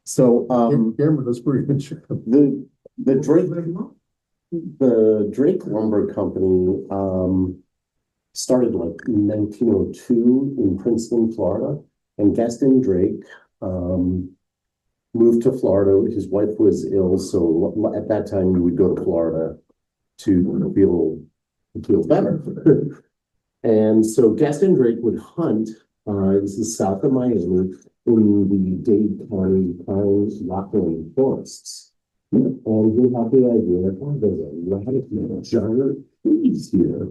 So Cameron does pretty good job. the Drake Lumber Company started like in 1902 in Princeton, Florida, and Gaston Drake moved to Florida. His wife was ill, so at that time he would go to Florida to feel better. And so Gaston Drake would hunt. This is south of Miami in the Dade County pine rockland forests. And he had the idea that there's a lot of giant trees here.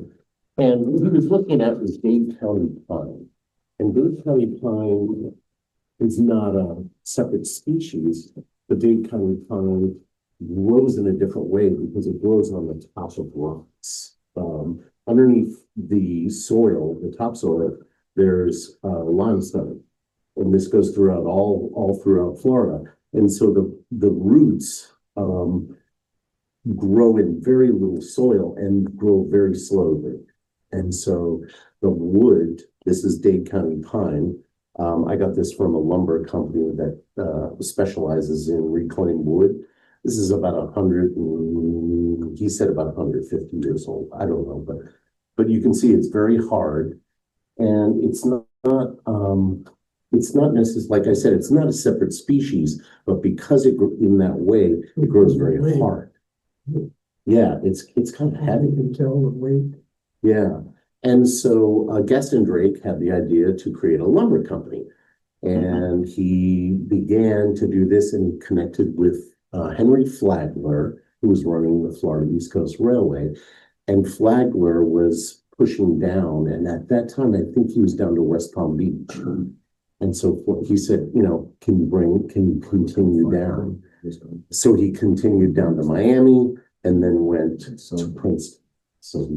And what he was looking at was Dade County pine. And Dade County pine is not a separate species. The Dade County pine grows in a different way because it grows on the top of rocks. Underneath the soil, the topsoil, there's limestone, and this goes throughout all throughout Florida. And so the roots grow in very little soil and grow very slowly. And so the wood, this is Dade County pine. I got this from a lumber company that specializes in reclaimed wood. This is about 100, he said about 150 years old. I don't know, but you can see it's very hard, and it's not necessarily, like I said, it's not a separate species, but because it grew in that way, it grows very hard. Yeah, it's kind of heavy. You can tell the weight. Yeah, and so Gaston Drake had the idea to create a lumber company, and he began to do this, and he connected with Henry Flagler, who was running the Florida East Coast Railway, and Flagler was pushing down, and at that time, I think he was down to West Palm Beach, and so he said, can you continue down? So he continued down to Miami, and then went to Princeton, so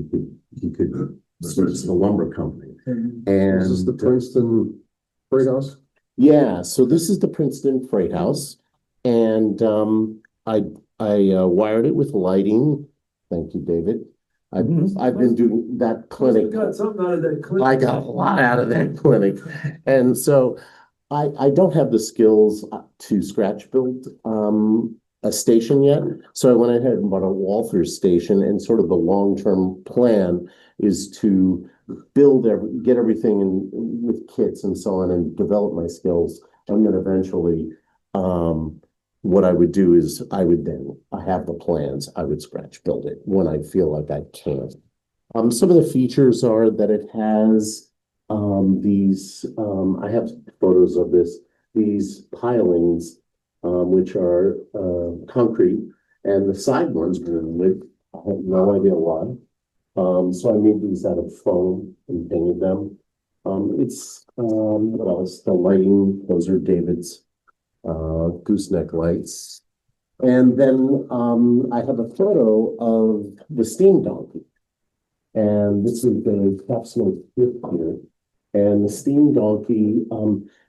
he could switch the lumber company. And this is the Princeton Freight House. Yeah, so this is the Princeton Freight House. And I wired it with lighting. Thank you, David. I've been doing that clinic. Got something out of that clinic. I got a lot out of that clinic. And so I don't have the skills to scratch build a station yet. So I went ahead and bought a Walther station, and sort of the long-term plan is to get everything in with kits and so on, and develop my skills. And then eventually what I would do is I have the plans, I would scratch build it when I feel like I can. Some of the features are that it has I have photos of these pilings, which are concrete, and the side ones were wood. I have no idea why. So I made these out of foam and painted them. What else? The lighting, those are David's gooseneck lights. And then I have a photo of the steam donkey. And this is the capsule here. And the steam donkey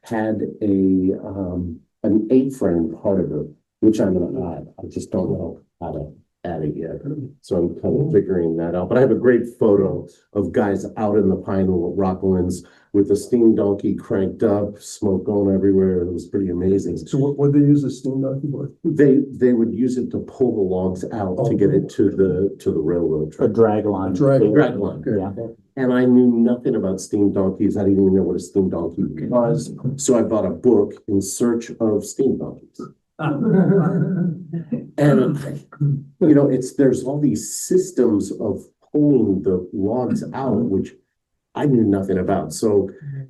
had an A-frame part of it, which I'm going to add. I just don't know how to add it yet. So I'm kind of figuring that out. But I have a great photo of guys out in the pine rocklands with the steam donkey cranked up, smoke going everywhere. It was pretty amazing. So what would they use the steam donkey for? They would use it to pull the logs out to get it to the railroad track. A drag line. Drag line. Yeah. And I knew nothing about steam donkeys. I didn't even know what a steam donkey was. So I bought a book In Search of Steam Donkeys. And there's all these systems of pulling the logs out, which I knew nothing about. So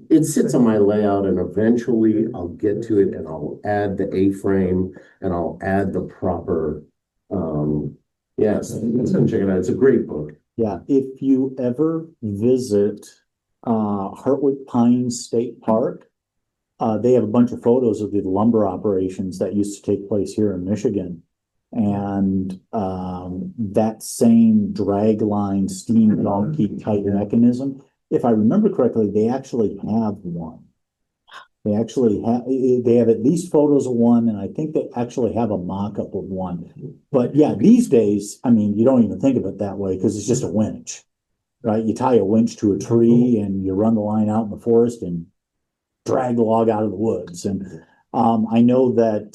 it sits on my layout, and eventually I'll get to it, and I'll add the A-frame, and I'll add the proper yes, check it out. It's a great book. Yeah, if you ever visit Hartwick Pines State Park, they have a bunch of photos of the lumber operations that used to take place here in Michigan. And that same drag line steam donkey type mechanism, if I remember correctly, they actually have one. They have at least photos of one, and I think they actually have a mock-up of one. But yeah, these days, I mean, you don't even think of it that way because it's just a winch, right? You tie a winch to a tree and you run the line out in the forest and drag the log out of the woods. And I know that,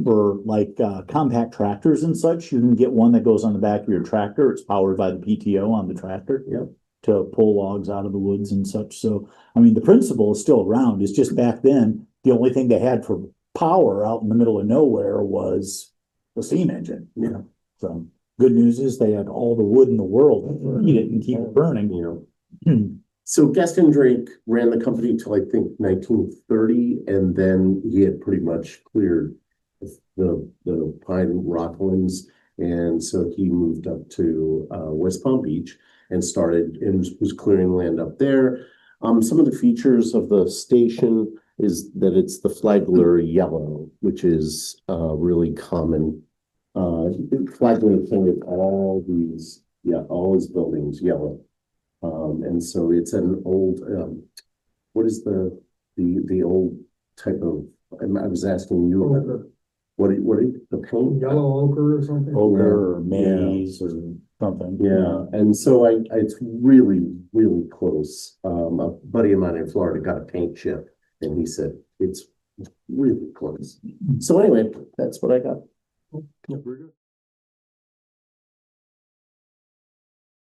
for like, compact tractors and such, you can get one that goes on the back of your tractor. It's powered by the PTO on the tractor. Yep. To pull logs out of the woods and such. So, I mean, the principle is still around. It's just back then, the only thing they had for power out in the middle of nowhere was the steam engine. Yeah. So, good news is they had all the wood in the world to heat it and keep it burning. You know. So Gaston Drake ran the company till I think 1930, and then he had pretty much cleared the pine rocklands, and so he moved up to West Palm Beach and started and was clearing land up there. Some of the features of the station is that it's the flagler yellow, which is really common. Flagler painted all his buildings yellow. And so it's an old, what is the old type of, I was asking you about the paint? Yellow ochre or something? Ochre or maize or something. Yeah, and so it's really, really close. A buddy of mine in Florida got a paint chip and he said it's really close. So anyway, that's what I got. Yeah, very good.